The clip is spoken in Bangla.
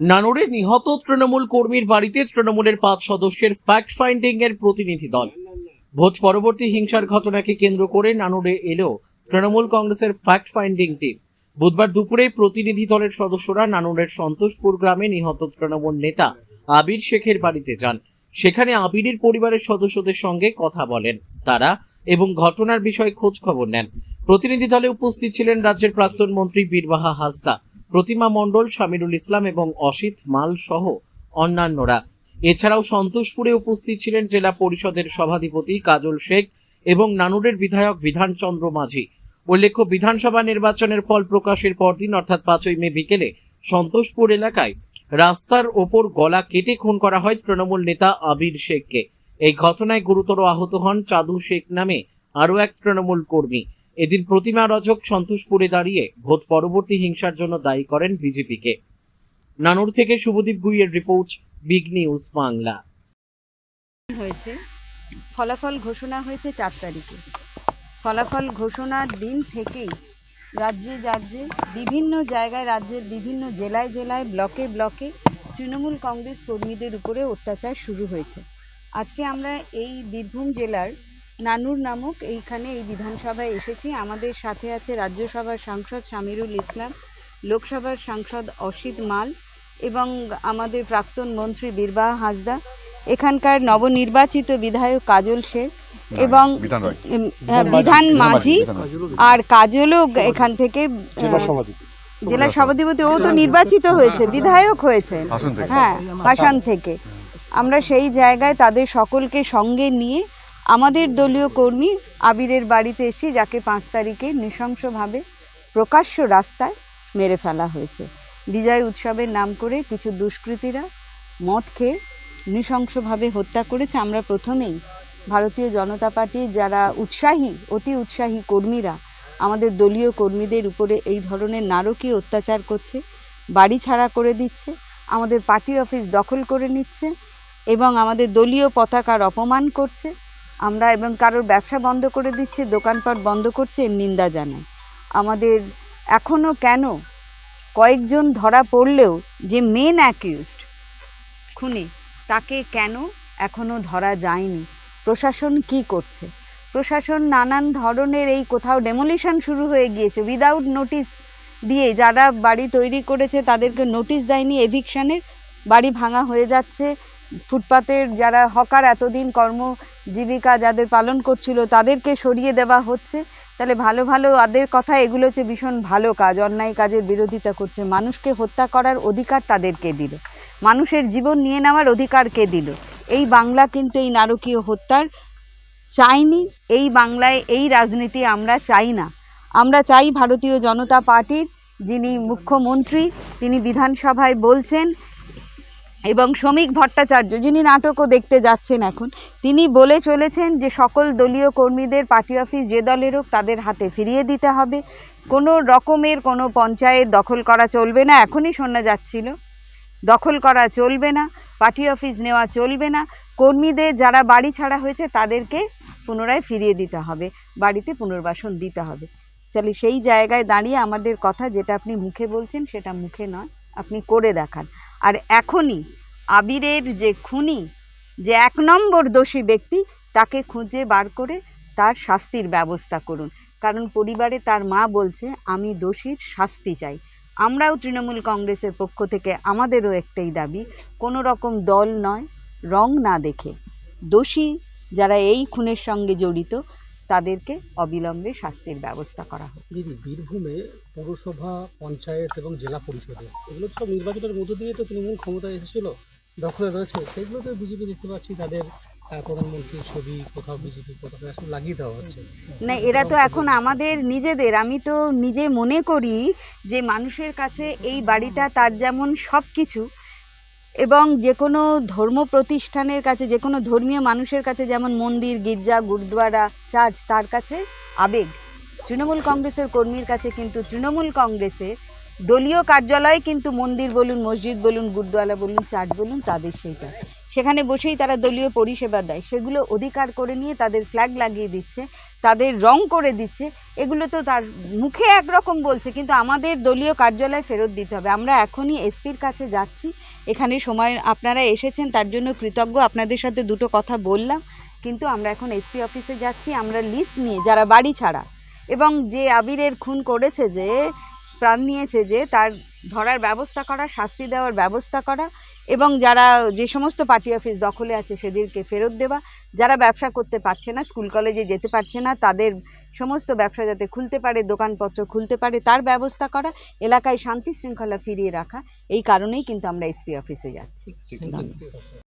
নানুরে নিহত তৃণমূল কর্মীর বাড়িতে তৃণমূলের 5 সদস্যের ফ্যাক্ট ফাইন্ডিং এর প্রতিনিধি দল। ভোট পরবর্তী হিংসার ঘটনাকে কেন্দ্র করে নানুরে এলো তৃণমূল কংগ্রেসের ফ্যাক্ট ফাইন্ডিং টিম। বুধবার দুপুরে প্রতিনিধি দলের সদস্যরা নানুরের সন্তোষপুর গ্রামে নিহত তৃণমূল নেতা আবির শেখের বাড়িতে যান। সেখানে আবিরের পরিবারের সদস্যদের সঙ্গে কথা বলেন তারা এবং ঘটনার বিষয়ে খোঁজ খবর নেন। প্রতিনিধি দলে উপস্থিত ছিলেন রাজ্যের প্রাক্তন মন্ত্রী বীরবাহা হাসদা, প্রতিমা মণ্ডল, শামিরুল ইসলাম এবং অসিত মাল সহ অন্যান্যরা। এছাড়াও সন্তোষপুরে উপস্থিত ছিলেন জেলা পরিষদের সভাধিপতি কাজল শেখ এবং নানুরের বিধায়ক বিধানচন্দ্র মাঝি। উল্লেখ্য, বিধানসভা নির্বাচনের ফল প্রকাশের পরদিন অর্থাৎ 5ই মে বিকেলে সন্তোষপুর এলাকায় রাস্তার ওপর গলা কেটে খুন করা হয় তৃণমূল নেতা আবির শেখকে। এই ঘটনায় গুরুতর আহত হন চাঁদু শেখ নামে আরও এক তৃণমূল কর্মী। এদিন প্রতিমা রজক সন্তোষপুরে দাঁড়িয়ে ভোট পরবর্তী হিংসার জন্য দায়ী করেন বিজেপিকে। নানুর থেকে শুভদীপ গুইয়ের রিপোর্ট, বিগ নিউজ বাংলা। হয়েছে ফলাফল ঘোষণা হয়েছে 4 তারিখে। ফলাফল ঘোষণার দিন থেকেই রাজ্যে বিভিন্ন জায়গায়, রাজ্যের বিভিন্ন জেলায় ব্লকে ব্লকে তৃণমূল কংগ্রেস কর্মীদের উপরে অত্যাচার শুরু হয়েছে। আজকে আমরা এই বীরভূম জেলার নানুর নামক এইখানে এই বিধানসভায় এসেছি। আমাদের সাথে আছে রাজ্যসভার সাংসদ শামিরুল ইসলাম, লোকসভার সাংসদ অসিত মাল এবং আমাদের প্রাক্তন মন্ত্রী বীরবাহা হাসদা, এখানকার নবনির্বাচিত বিধায়ক কাজল শেখ এবং বিধান মাঝি, আর কাজলও এখান থেকে জেলা সভাধিপতি, ও তো নির্বাচিত হয়েছে, বিধায়ক হয়েছে, হ্যাঁ, হাসান থেকে। আমরা সেই জায়গায় তাদের সকলকে সঙ্গে নিয়ে আমাদের দলীয় কর্মী আবিরের বাড়িতে এসে, যাকে 5 তারিখে নৃশংসভাবে প্রকাশ্য রাস্তায় মেরে ফেলা হয়েছে। বিজয় উৎসবের নাম করে কিছু দুষ্কৃতীরা মদ খেয়ে নৃশংসভাবে হত্যা করেছে। আমরা প্রথমেই ভারতীয় জনতা পার্টির যারা অতি উৎসাহী কর্মীরা আমাদের দলীয় কর্মীদের উপরে এই ধরনের নারকীয় অত্যাচার করছে, বাড়ি ছাড়া করে দিচ্ছে, আমাদের পার্টি অফিস দখল করে নিচ্ছে এবং আমাদের দলীয় পতাকার অপমান করছে, আমরা এবং কারোর ব্যবসা বন্ধ করে দিচ্ছে, দোকানপাট বন্ধ করছে, এর নিন্দা জানাই। আমাদের এখনও কেন কয়েকজন ধরা পড়লেও যে মেন অ্যাকিউজড খুনি, তাকে কেন এখনও ধরা যায়নি? প্রশাসন কি করছে? প্রশাসন নানান ধরনের, এই কোথাও ডেমোলিশন শুরু হয়ে গিয়েছে উইদাউট নোটিশ দিয়ে, যারা বাড়ি তৈরি করেছে তাদেরকে নোটিশ দেয়নি, এভিকশনের বাড়ি ভাঙা হয়ে যাচ্ছে। ফুটপাতের যারা হকার এতদিন কর্মজীবিকা যাদের পালন করছিল তাদেরকে সরিয়ে দেওয়া হচ্ছে। তাহলে ভালো ওদের কথা, এগুলো হচ্ছে ভীষণ ভালো কাজ, অন্যায় কাজের বিরোধিতা করছে। মানুষকে হত্যা করার অধিকার তাদেরকে দিল, মানুষের জীবন নিয়ে নেওয়ার অধিকার কে দিল? এই বাংলা কিন্তু এই নারকীয় হত্যার চাইনি। এই বাংলায় এই রাজনীতি আমরা চাই না। আমরা চাই ভারতীয় জনতা পার্টির যিনি মুখ্যমন্ত্রী, তিনি বিধানসভায় বলছেন, এবং শ্রমিক ভট্টাচার্য যিনি নাটকও দেখতে যাচ্ছেন এখন, তিনি বলে চলেছেন যে সকল দলীয় কর্মীদের পার্টি অফিস যে দলের হোক তাদের হাতে ফিরিয়ে দিতে হবে। কোনো রকমের কোনো পঞ্চায়েত দখল করা চলবে না, এখনই শোনা যাচ্ছিল, দখল করা চলবে না, পার্টি অফিস নেওয়া চলবে না। কর্মীদের যারা বাড়ি ছাড়া হয়েছে তাদেরকে পুনরায় ফিরিয়ে দিতে হবে, বাড়িতে পুনর্বাসন দিতে হবে। তাহলে সেই জায়গায় দাঁড়িয়ে আমাদের কথা, যেটা আপনি মুখে বলছেন সেটা মুখে নয়, আপনি করে দেখান। আর এখনই আবিরের যে খুনি, যে 1 নম্বর দোষী ব্যক্তি, তাকে খুঁজে বার করে তার শাস্তির ব্যবস্থা করুন। কারণ পরিবারে তার মা বলছে আমি দোষীর শাস্তি চাই। আমরাও তৃণমূল কংগ্রেসের পক্ষ থেকে আমাদেরও একটাই দাবি, কোনো রকম দল নয়, রং না দেখে দোষী যারা এই খুনের সঙ্গে জড়িত তাদেরকে অবিলম্বে শাস্তির ব্যবস্থা করা হোক। দিদি, বীরভূমে পৌরসভা, পঞ্চায়েত এবং জেলা পরিষদে এগুলো সব নির্বাচনের মধ্য দিয়ে তো তৃণমূল ক্ষমতায় এসেছিল, দখলে রয়েছে, সেগুলোতে বিজেপি দেখতে পাচ্ছি তাদের প্রধানমন্ত্রীর ছবি কোথাও বিজেপি পতাকা সব লাগিয়ে দেওয়া হচ্ছে। না, এরা তো এখন আমাদের নিজেদের, আমি তো নিজে মনে করি যে মানুষের কাছে এই বাড়িটা তার যেমন সব কিছু, এবং যে কোনো ধর্ম প্রতিষ্ঠানের কাছে, যে কোনো ধর্মীয় মানুষের কাছে যেমন মন্দির, গির্জা, গুরুদ্বারা, চার্চ তার কাছে আবেগ, তৃণমূল কংগ্রেসের কর্মীর কাছে কিন্তু তৃণমূল কংগ্রেসের দলীয় কার্যালয় কিন্তু মন্দির বলুন, মসজিদ বলুন, গুরুদ্বারা বলুন, চার্চ বলুন, তাদের সেইটা সেখানে বসেই তারা দলীয় পরিষেবা দেয়, সেগুলো অধিকার করে নিয়ে তাদের ফ্ল্যাগ লাগিয়ে দিচ্ছে, তাদের রং করে দিচ্ছে। এগুলো তো তার মুখে একরকম বলছে, কিন্তু আমাদের দলীয় কার্যালয়ে ফেরত দিতে হবে। আমরা এখনই এসপির কাছে যাচ্ছি, এখানে সময় আপনারা এসেছেন তার জন্য কৃতজ্ঞ, আপনাদের সাথে দুটো কথা বললাম, কিন্তু আমরা এখন এসপি অফিসে যাচ্ছি। আমরা লিস্ট নিয়ে যারা বাড়ি ছাড়া এবং যে আবিরের খুন করেছে, যে প্রাণ নিয়েছে, যে তার ধরার ব্যবস্থা করা, শাস্তি দেওয়ার ব্যবস্থা করা, এবং যারা যে সমস্ত পার্টি অফিস দখলে আছে সেদেরকে ফেরত দেওয়া, যারা ব্যবসা করতে পারছে না, স্কুল কলেজে যেতে পারছে না, তাদের সমস্ত ব্যবসা যাতে খুলতে পারে, দোকানপত্র খুলতে পারে, তার ব্যবস্থা করা, এলাকায় শান্তি শৃঙ্খলা ফিরিয়ে রাখা। এই কারণেই কিন্তু আমরা এসপি অফিসে যাচ্ছি। Thank you.